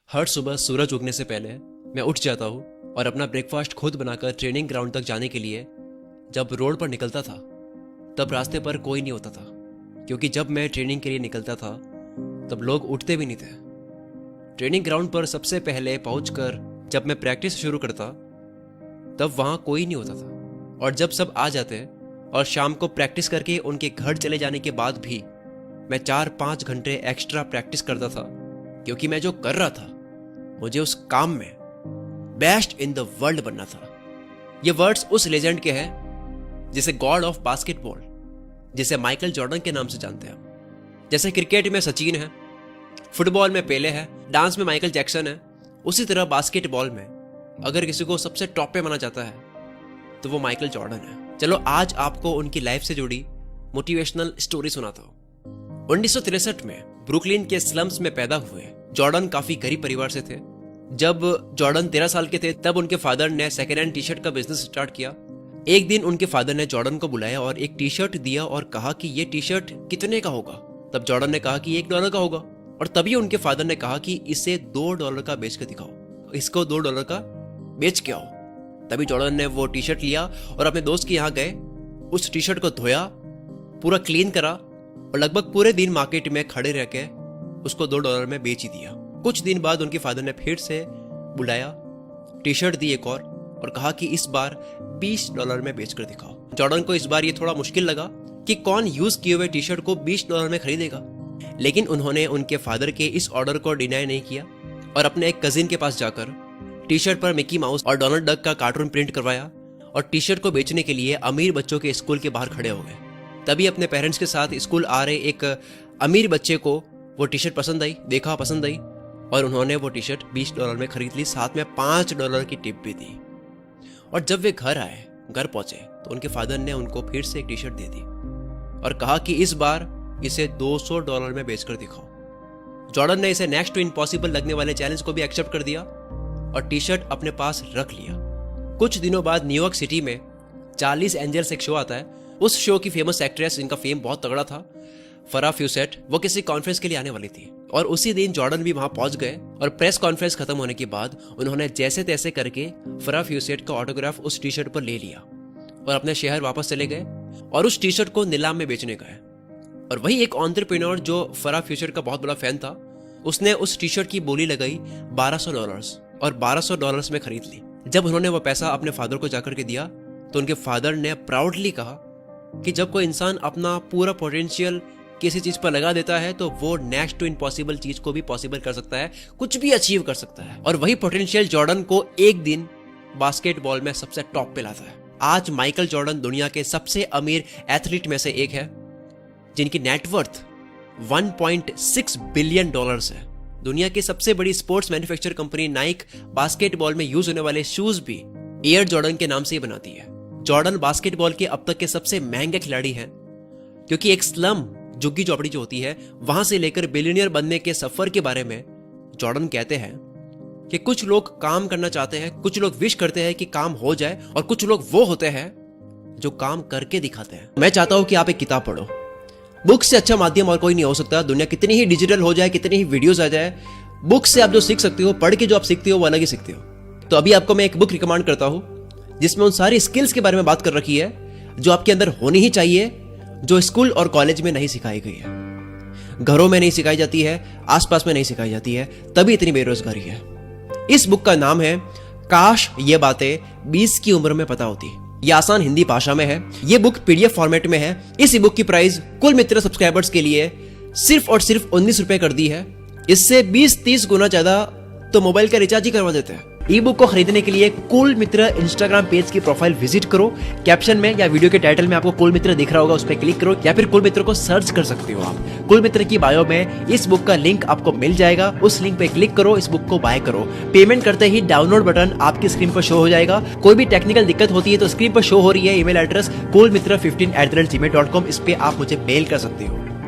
हर सुबह सूरज उगने से पहले मैं उठ जाता हूँ और अपना ब्रेकफास्ट खुद बनाकर ट्रेनिंग ग्राउंड तक जाने के लिए जब रोड पर निकलता था तब रास्ते पर कोई नहीं होता था, क्योंकि जब मैं ट्रेनिंग के लिए निकलता था तब लोग उठते भी नहीं थे। ट्रेनिंग ग्राउंड पर सबसे पहले पहुंचकर जब मैं प्रैक्टिस शुरू करता तब वहाँ कोई नहीं होता था, और जब सब आ जाते और शाम को प्रैक्टिस करके उनके घर चले जाने के बाद भी मैं 4-5 घंटे एक्स्ट्रा प्रैक्टिस करता था, क्योंकि मैं जो कर रहा था मुझे उस काम में बेस्ट इन द वर्ल्ड बनना था। ये वर्ड्स उस लेजेंड के हैं जिसे गॉड ऑफ बास्केटबॉल, जिसे माइकल जॉर्डन के नाम से जानते हैं। जैसे क्रिकेट में सचिन है, फुटबॉल में पेले है, डांस में माइकल जैक्सन है, उसी तरह बास्केटबॉल में अगर किसी को सबसे टॉप पे माना जाता है तो वो माइकल जॉर्डन है। चलो आज आपको उनकी लाइफ से जुड़ी मोटिवेशनल स्टोरी सुनाता हूँ। 1963 में ब्रुकलिन के स्लम्स में पैदा हुए जॉर्डन काफी गरीब परिवार से थे। जब जॉर्डन 13 साल के थे तब उनके फादर ने सेकेंड हैंड टी शर्ट का बिजनेस स्टार्ट किया। एक दिन उनके फादर ने जॉर्डन को बुलाया और एक टी शर्ट दिया और कहा कि ये टी शर्ट कितने का होगा। तब जॉर्डन ने कहा कि $1 का होगा, और तभी उनके फादर ने कहा कि इसे $2 का बेच कर दिखाओ, इसको $2 का बेच के आओ। तभी जॉर्डन ने वो टी शर्ट लिया और अपने दोस्त के यहाँ गए, उस टी शर्ट को धोया, पूरा क्लीन करा और लगभग पूरे दिन मार्केट में खड़े रह के उसको $2 में बेच ही दिया। कुछ दिन बाद उनके फादर ने फिर से बुलाया, टी शर्ट दी एक और कहा कि इस बार $20 में बेचकर दिखाओ। जॉर्डन को इस बार ये थोड़ा मुश्किल लगा कि कौन यूज किए हुए टी शर्ट को $20 में खरीदेगा, लेकिन उन्होंने उनके फादर के इस ऑर्डर को डिनाई नहीं किया और अपने एक कजिन के पास जाकर टी शर्ट पर मिकी माउस और डोनाल्ड डक का कार्टून प्रिंट करवाया और टी शर्ट को बेचने के लिए अमीर बच्चों के स्कूल के बाहर खड़े हो गए। तभी अपने पेरेंट्स के साथ स्कूल आ रहे एक अमीर बच्चे को वो टी शर्ट पसंद आई, पसंद आई, और उन्होंने वो टी शर्ट $20 में खरीद ली, साथ में $5 की टिप भी दी। और जब वे घर पहुंचे तो उनके फादर ने उनको फिर से एक टी शर्ट दे दी और कहा कि इस बार इसे $200 में बेचकर दिखाओ। जॉर्डन ने इसे नेक्स्ट टू इम्पॉसिबल लगने वाले चैलेंज को भी एक्सेप्ट कर दिया और टी शर्ट अपने पास रख लिया। कुछ दिनों बाद न्यूयॉर्क सिटी में चार्लीज एंजल्स एक शो आता है। उस शो की फेमस एक्ट्रेस, जिनका फेम बहुत तगड़ा था, फरा फ्यूसेट, वो किसी कॉन्फ्रेंस के लिए आने वाली थी और उसी दिन जॉर्डन भी वहां पहुंच गए और प्रेस कॉन्फ्रेंस खत्म होने के बाद उन्होंने जैसे तैसे करके फरा फ्यूसेट का ऑटोग्राफ उस टी शर्ट पर ले लिया और अपने शहर वापस चले गए और उस टी शर्ट को नीलाम में बेचने गए। और वही एक एंटरप्रेन्योर जो फरा फ्यूसेट का बहुत बड़ा फैन था, उसने उस टी शर्ट की बोली लगाई $1200 और $1200 में खरीद ली। जब उन्होंने वो पैसा अपने फादर को जाकर के दिया तो उनके फादर ने प्राउडली कहा कि जब कोई इंसान अपना पूरा पोटेंशियल किसी चीज पर लगा देता है तो वो नेक्स्ट टू इम्पॉसिबल चीज को भी पॉसिबल कर सकता है, कुछ भी अचीव कर सकता है। और वही पोटेंशियल जॉर्डन को एक दिन बास्केटबॉल में सबसे टॉप पे लाता है। आज माइकल जॉर्डन दुनिया के सबसे अमीर एथलीट में से एक है, जिनकी नेटवर्थ $1.6 बिलियन है। दुनिया की सबसे बड़ी sports manufacture company Naik basketball में यूज होने वाले शूज भी एयर जॉर्डन के नाम से ही बनाती है। जॉर्डन बास्केटबॉल के अब तक के सबसे महंगे खिलाड़ी हैं, क्योंकि एक स्लम, झुग्गी झोपड़ी जो होती है, वहां से लेकर बिलियनियर बनने के सफर के बारे में जॉर्डन कहते हैं कि कुछ लोग काम करना चाहते हैं, कुछ लोग विश करते हैं कि काम हो जाए, और कुछ लोग वो होते हैं जो काम करके दिखाते हैं। मैं चाहता हूं कि आप एक किताब पढ़ो। बुक से अच्छा माध्यम और कोई नहीं हो सकता। दुनिया कितनी ही डिजिटल हो जाए, कितनी ही वीडियोस आ जाए, बुक से आप जो सीख सकते हो, पढ़ के जो आप सीखते हो वो अलग ही सीखते हो। तो अभी आपको मैं एक बुक रिकमेंड करता हूं जिसमें उन सारी स्किल्स के बारे में बात कर रखी है जो आपके अंदर होनी ही चाहिए, जो स्कूल और कॉलेज में नहीं सिखाई गई है, घरों में नहीं सिखाई जाती है, आसपास में नहीं सिखाई जाती है, तभी इतनी बेरोजगारी है। इस बुक का नाम है काश ये बातें 20 की उम्र में पता होती। ये आसान हिंदी भाषा में है। ये बुक PDF फॉर्मेट में है। इस ई बुक की प्राइस कुल मित्र सब्सक्राइबर्स के लिए सिर्फ और सिर्फ $19 कर दी है। इससे 20-30 गुना ज्यादा तो मोबाइल का रिचार्ज ही करवा देते हैं। ई बुक को खरीदने के लिए कुल मित्र इंस्टाग्राम पेज की प्रोफाइल विजिट करो। कैप्शन में या वीडियो के टाइटल में आपको कुल मित्र दिख रहा होगा, उस पर क्लिक करो, या फिर कुल मित्र को सर्च कर सकते हो आप। कुल मित्र की बायो में इस बुक का लिंक आपको मिल जाएगा, उस लिंक पे क्लिक करो, इस बुक को बाय करो। पेमेंट करते ही डाउनलोड बटन आपकी स्क्रीन पर शो हो जाएगा। कोई भी टेक्निकल दिक्कत होती है तो स्क्रीन पर शो हो रही है ईमेल एड्रेस coolmitra15@gmail.com, इस पे आप मुझे मेल कर सकते हो।